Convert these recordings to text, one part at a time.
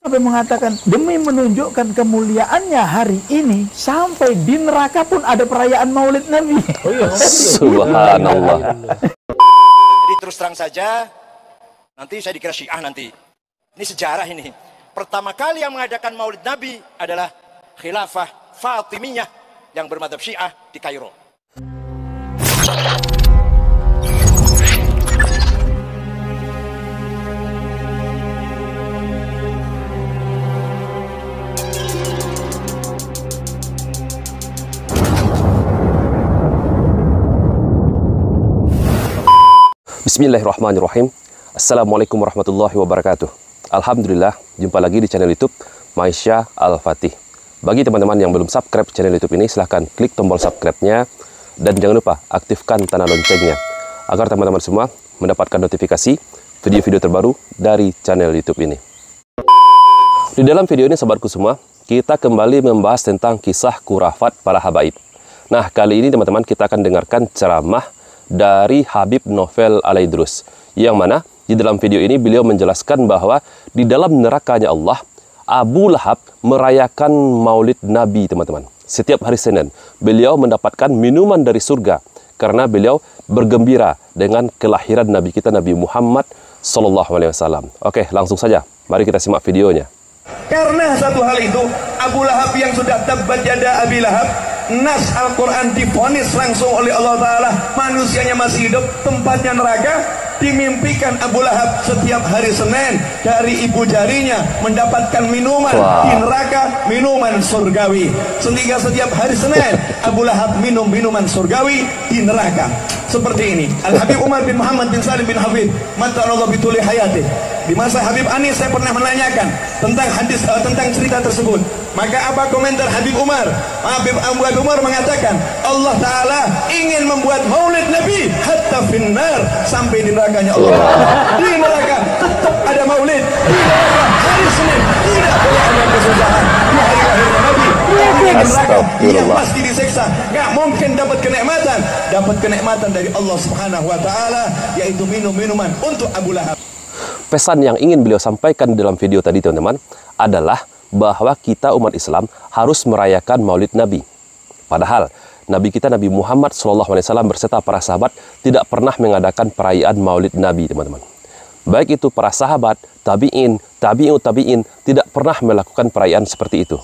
Sampai mengatakan demi menunjukkan kemuliaannya hari ini sampai di neraka pun ada perayaan Maulid Nabi. Oh iya, Subhanallah. Jadi terus terang saja, nanti saya dikira Syiah nanti. Ini sejarah ini. Pertama kali yang mengadakan Maulid Nabi adalah Khilafah Fatimiyah yang bermadzhab Syiah di Kairo. Bismillahirrahmanirrahim. Assalamualaikum warahmatullahi wabarakatuh. Alhamdulillah, jumpa lagi di channel YouTube Maisha Al-Fatih. Bagi teman-teman yang belum subscribe channel YouTube ini, silahkan klik tombol subscribe-nya dan jangan lupa aktifkan tanda loncengnya agar teman-teman semua mendapatkan notifikasi video-video terbaru dari channel YouTube ini. Di dalam video ini, sobatku semua, kita kembali membahas tentang kisah kurafat para habaib. Nah, kali ini teman-teman kita akan dengarkan ceramah dari Habib Novel Al-Idrus, yang mana di dalam video ini beliau menjelaskan bahwa di dalam nerakanya Allah, Abu Lahab merayakan Maulid Nabi, teman-teman. Setiap hari Senin, beliau mendapatkan minuman dari surga karena beliau bergembira dengan kelahiran Nabi kita, Nabi Muhammad SAW. Oke, langsung saja, mari kita simak videonya. Karena satu hal itu, Abu Lahab yang sudah tabbat yada Abi Lahab, nas Al-Quran divonis langsung oleh Allah Ta'ala, manusianya masih hidup, tempatnya neraka. Dimimpikan Abu Lahab setiap hari Senin dari ibu jarinya mendapatkan minuman di neraka, minuman surgawi. Sehingga setiap hari Senin Abu Lahab minum minuman surgawi di neraka. Seperti ini. Al-Habib Umar bin Muhammad bin Salim bin Habib Mata'allah bituli hayati. Di masa Habib Anis saya pernah menanyakan tentang hadis, tentang cerita tersebut. Maka apa komentar Habib Umar? Habib Umar mengatakan Allah Ta'ala ingin membuat Maulid Nabi hatta finnar, sampai di nerakanya Allah. Di neraka tetap ada Maulid. Di neraka hari Senin tidak boleh ada kesusahan. Di hari lahirnya Nabi, di neraka yang pasti disiksa, nggak mungkin dapat kenikmatan dari Allah Subhanahu Wa Ta'ala, yaitu minum-minuman untuk Abu Lahab. Pesan yang ingin beliau sampaikan dalam video tadi, teman-teman, adalah bahwa kita umat Islam harus merayakan Maulid Nabi. Padahal Nabi kita, Nabi Muhammad SAW berserta para sahabat tidak pernah mengadakan perayaan Maulid Nabi, teman-teman. Baik itu para sahabat, tabi'in, tabi'in, tidak pernah melakukan perayaan seperti itu.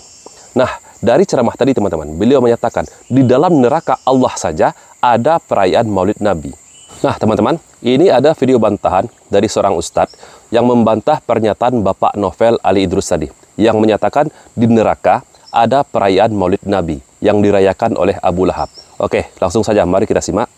Nah, dari ceramah tadi, teman-teman, beliau menyatakan di dalam neraka Allah saja ada perayaan Maulid Nabi. Nah, teman-teman, ini ada video bantahan dari seorang ustadz yang membantah pernyataan Bapak Novel Al-Idrus tadi, yang menyatakan di neraka ada perayaan Maulid Nabi yang dirayakan oleh Abu Lahab. Oke, langsung saja mari kita simak.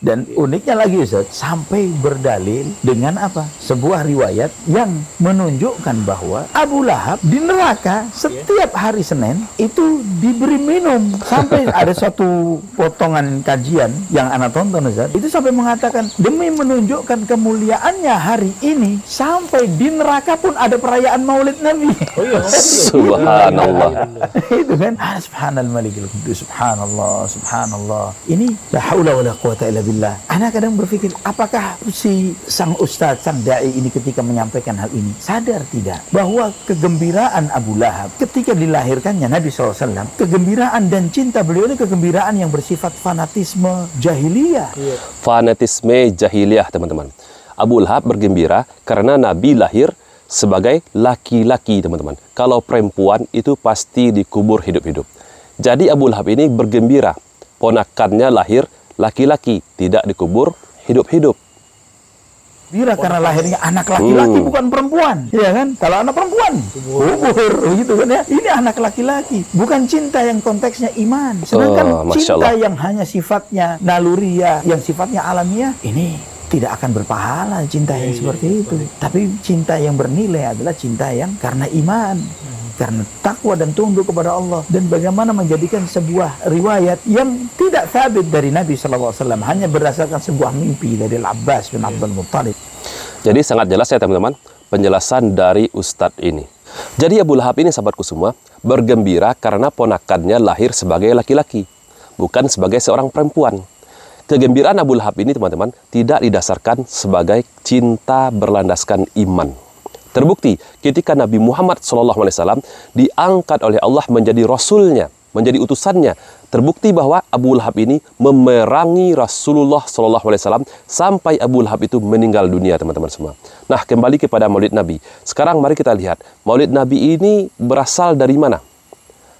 Dan uniknya lagi Ustaz, sampai berdalil dengan apa? Sebuah riwayat yang menunjukkan bahwa Abu Lahab di neraka setiap hari Senin itu diberi minum. Sampai ada satu potongan kajian yang anak tonton Ustaz, itu sampai mengatakan demi menunjukkan kemuliaannya hari ini sampai di neraka pun ada perayaan Maulid Nabi. Oh iya, Subhanallah. Itu kan, subhanal malikil qudus, subhanallah, subhanallah. Ini la haula wala quwata illa billah. Ana kadang berpikir, apakah si sang ustaz, sang dai ini ketika menyampaikan hal ini sadar tidak bahwa kegembiraan Abu Lahab ketika dilahirkannya Nabi SAW, kegembiraan dan cinta beliau ini kegembiraan yang bersifat fanatisme jahiliyah. Fanatisme jahiliyah, teman-teman. Abu Lahab bergembira karena Nabi lahir sebagai laki-laki, teman-teman. Kalau perempuan itu pasti dikubur hidup-hidup. Jadi Abu Lahab ini bergembira ponakannya lahir laki-laki, tidak dikubur hidup-hidup. Bila karena lahirnya anak laki-laki bukan perempuan, ya kan? Kalau anak perempuan kubur, gitu kan ya. Ini anak laki-laki, bukan cinta yang konteksnya iman. Sedangkan cinta yang hanya sifatnya naluriah, yang sifatnya alamiah, ini tidak akan berpahala cinta yang seperti itu. Tapi cinta yang bernilai adalah cinta yang karena iman, karena takwa dan tunduk kepada Allah. Dan bagaimana menjadikan sebuah riwayat yang tidak sabit dari Nabi SAW, hanya berdasarkan sebuah mimpi dari Al-Abbas bin Abdul Muttalib. Jadi sangat jelas ya teman-teman penjelasan dari Ustadz ini. Jadi Abu Lahab ini, sahabatku semua, bergembira karena ponakannya lahir sebagai laki-laki, bukan sebagai seorang perempuan. Kegembiraan Abu Lahab ini, teman-teman, tidak didasarkan sebagai cinta berlandaskan iman. Terbukti ketika Nabi Muhammad SAW diangkat oleh Allah menjadi Rasulnya, menjadi utusannya. Terbukti bahwa Abu Lahab ini memerangi Rasulullah SAW sampai Abu Lahab itu meninggal dunia, teman-teman semua. Nah, kembali kepada Maulid Nabi. Sekarang mari kita lihat, Maulid Nabi ini berasal dari mana?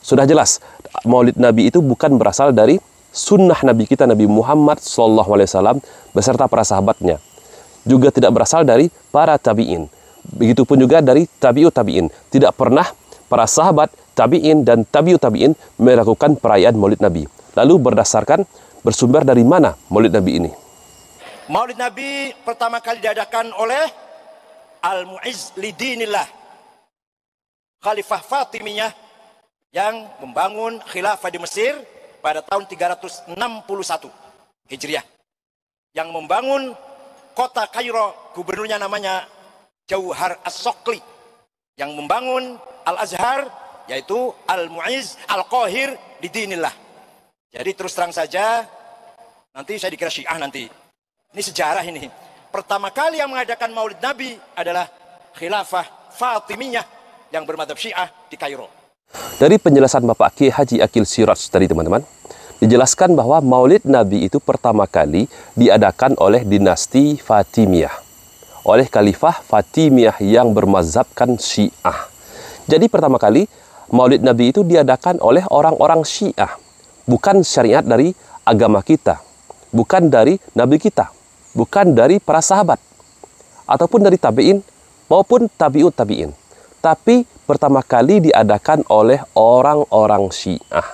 Sudah jelas, Maulid Nabi itu bukan berasal dari sunnah Nabi kita, Nabi Muhammad SAW beserta para sahabatnya. Juga tidak berasal dari para tabi'in. Begitupun juga dari tabi'ut tabi'in. Tidak pernah para sahabat, tabi'in dan tabi'ut tabi'in melakukan perayaan Maulid Nabi. Lalu bersumber dari mana Maulid Nabi ini? Maulid Nabi pertama kali diadakan oleh Al-Mu'izz Lidinillah, Khalifah Fatimiyah yang membangun khilafah di Mesir pada tahun 361 Hijriah. Yang membangun kota Kairo, gubernurnya namanya Jauhar As-Sokli. Yang membangun Al-Azhar, yaitu Al-Mu'izz Al-Qahir Lidinillah. Jadi terus terang saja, nanti saya dikira Syiah nanti. Ini sejarah ini. Pertama kali yang mengadakan Maulid Nabi adalah khilafah Fatimiyah yang bermadzhab Syiah di Kairo. Dari penjelasan Bapak Kiai Haji Akil Siraj tadi, teman-teman, dijelaskan bahwa Maulid Nabi itu pertama kali diadakan oleh dinasti Fatimiyah, oleh Khalifah Fatimiyah yang bermazhabkan Syiah. Jadi pertama kali Maulid Nabi itu diadakan oleh orang-orang Syiah, bukan syariat dari agama kita, bukan dari Nabi kita, bukan dari para sahabat, ataupun dari tabi'in maupun tabi'ut tabi'in. Tapi pertama kali diadakan oleh orang-orang Syiah.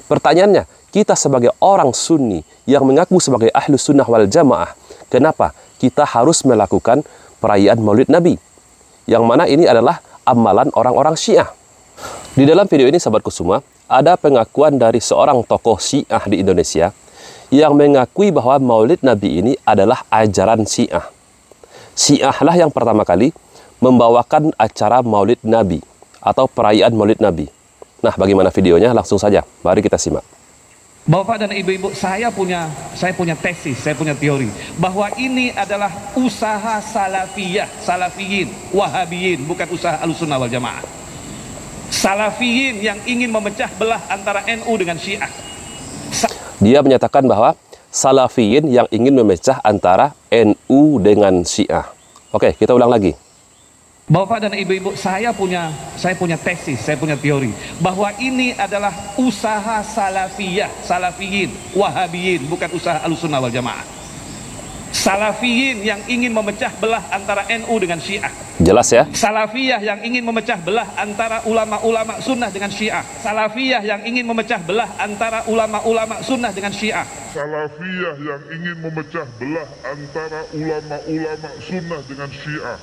Pertanyaannya, kita sebagai orang Sunni yang mengaku sebagai Ahlus Sunnah wal Jamaah, kenapa kita harus melakukan perayaan Maulid Nabi? Yang mana ini adalah amalan orang-orang Syiah. Di dalam video ini, sahabatku semua, ada pengakuan dari seorang tokoh Syiah di Indonesia yang mengakui bahwa Maulid Nabi ini adalah ajaran Syiah. Syiah lah yang pertama kali membawakan acara Maulid Nabi atau perayaan Maulid Nabi. Nah, bagaimana videonya? Langsung saja, mari kita simak. Bapak dan ibu-ibu, saya punya tesis, saya punya teori bahwa ini adalah usaha salafiyah, salafiyin, wahabiyin, bukan usaha Ahlussunnah wal Jamaah. Salafiyin yang ingin memecah belah antara NU dengan Syiah. Dia menyatakan bahwa salafiyin yang ingin memecah antara NU dengan Syiah. Oke, kita ulang lagi. Bapak dan ibu-ibu, saya punya tesis, saya punya teori bahwa ini adalah usaha salafiyah, salafiyin, wahabiyin, bukan usaha Ahlussunnah wal Jamaah. Salafiyin yang ingin memecah belah antara NU dengan Syiah. Jelas ya? Salafiyah yang ingin memecah belah antara ulama-ulama sunnah dengan Syiah. Salafiyah yang ingin memecah belah antara ulama-ulama sunnah dengan Syiah. Salafiyah yang ingin memecah belah antara ulama-ulama sunnah dengan Syiah.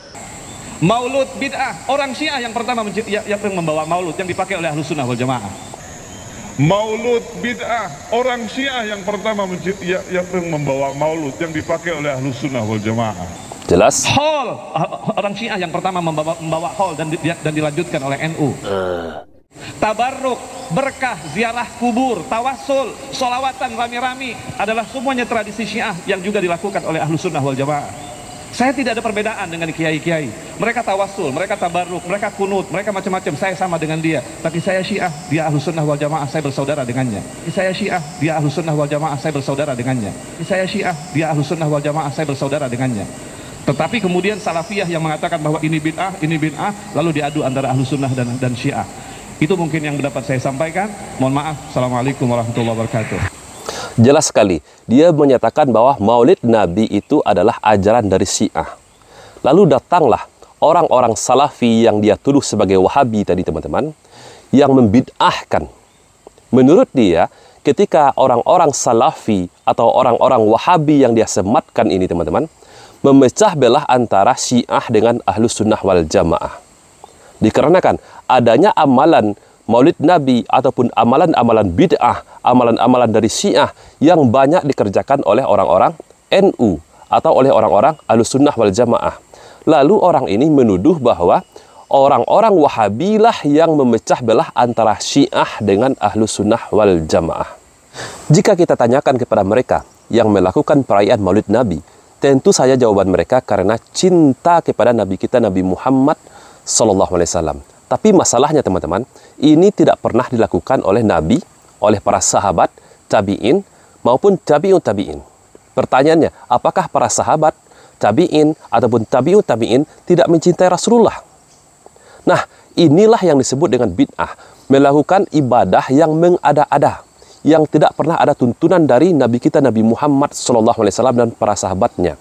Maulud bid'ah, orang Syiah yang pertama yang membawa maulud yang dipakai oleh Ahlussunnah wal Jamaah. Maulud bid'ah, orang Syiah yang pertama yang membawa maulud yang dipakai oleh Ahlussunnah wal Jamaah. Jelas? Haul, orang Syiah yang pertama membawa haul dan dilanjutkan oleh NU. Tabarruk, berkah, ziarah kubur, tawassul, solawatan rami-rami adalah semuanya tradisi Syiah yang juga dilakukan oleh Ahlussunnah wal Jamaah. Saya tidak ada perbedaan dengan kiai-kiai. Mereka tawassul, mereka tabarruk, mereka kunut, mereka macam-macam. Saya sama dengan dia. Tapi saya Syiah, dia Ahlussunnah wal Jamaah, saya bersaudara dengannya. Saya Syiah, dia Ahlussunnah wal Jamaah, saya bersaudara dengannya. Saya Syiah, dia Ahlussunnah wal Jamaah, saya bersaudara dengannya. Tetapi kemudian salafiyah yang mengatakan bahwa ini bid'ah, lalu diadu antara Ahlussunnah dan Syiah. Itu mungkin yang dapat saya sampaikan. Mohon maaf. Assalamualaikum warahmatullahi wabarakatuh. Jelas sekali, dia menyatakan bahwa Maulid Nabi itu adalah ajaran dari Syiah. Lalu datanglah orang-orang Salafi yang dia tuduh sebagai Wahabi tadi, teman-teman, yang membid'ahkan. Menurut dia, ketika orang-orang Salafi atau orang-orang Wahabi yang dia sematkan ini, teman-teman, memecah belah antara Syiah dengan Ahlussunnah wal Jamaah. Dikarenakan adanya amalan Maulid Nabi ataupun amalan-amalan bid'ah, amalan-amalan dari Syiah yang banyak dikerjakan oleh orang-orang NU atau oleh orang-orang Ahlussunnah wal Jamaah. Lalu orang ini menuduh bahwa orang-orang Wahabilah yang memecah belah antara Syiah dengan Ahlussunnah wal Jamaah. Jika kita tanyakan kepada mereka yang melakukan perayaan Maulid Nabi, tentu saja jawaban mereka karena cinta kepada Nabi kita Nabi Muhammad Sallallahu Alaihi Wasallam. Tapi masalahnya teman-teman, ini tidak pernah dilakukan oleh Nabi, oleh para sahabat, tabi'in, maupun tabi'un tabi'in. Pertanyaannya, apakah para sahabat, tabi'in, ataupun tabi'un tabi'in tidak mencintai Rasulullah? Nah, inilah yang disebut dengan bid'ah. Melakukan ibadah yang mengada-ada, yang tidak pernah ada tuntunan dari Nabi kita Nabi Muhammad SAW dan para sahabatnya.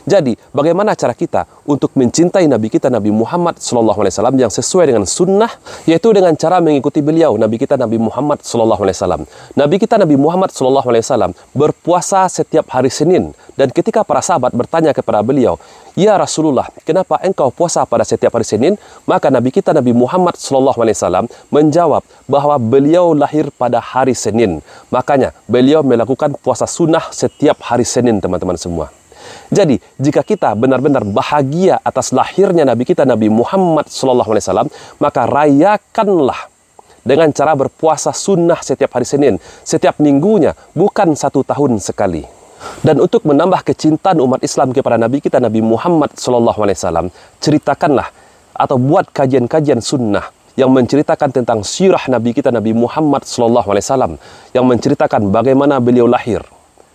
Jadi, bagaimana cara kita untuk mencintai Nabi kita Nabi Muhammad SAW yang sesuai dengan sunnah, yaitu dengan cara mengikuti beliau, Nabi kita Nabi Muhammad SAW. Nabi kita Nabi Muhammad SAW berpuasa setiap hari Senin, dan ketika para sahabat bertanya kepada beliau, "Ya Rasulullah, kenapa engkau puasa pada setiap hari Senin?" Maka Nabi kita Nabi Muhammad SAW menjawab bahwa beliau lahir pada hari Senin. Makanya beliau melakukan puasa sunnah setiap hari Senin, teman-teman semua. Jadi, jika kita benar-benar bahagia atas lahirnya Nabi kita Nabi Muhammad SAW, maka rayakanlah dengan cara berpuasa sunnah setiap hari Senin, setiap minggunya, bukan 1 tahun sekali. Dan untuk menambah kecintaan umat Islam kepada Nabi kita Nabi Muhammad SAW, ceritakanlah atau buat kajian-kajian sunnah yang menceritakan tentang sirah Nabi kita Nabi Muhammad SAW, yang menceritakan bagaimana beliau lahir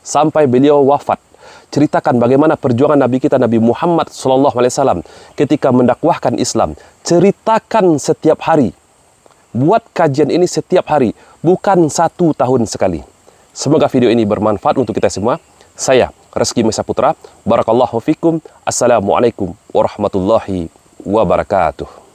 sampai beliau wafat. Ceritakan bagaimana perjuangan Nabi kita Nabi Muhammad SAW ketika mendakwahkan Islam. Ceritakan setiap hari. Buat kajian ini setiap hari, bukan 1 tahun sekali. Semoga video ini bermanfaat untuk kita semua. Saya Reski Mesa Putra. Barakallahu fikum. Assalamualaikum warahmatullahi wabarakatuh.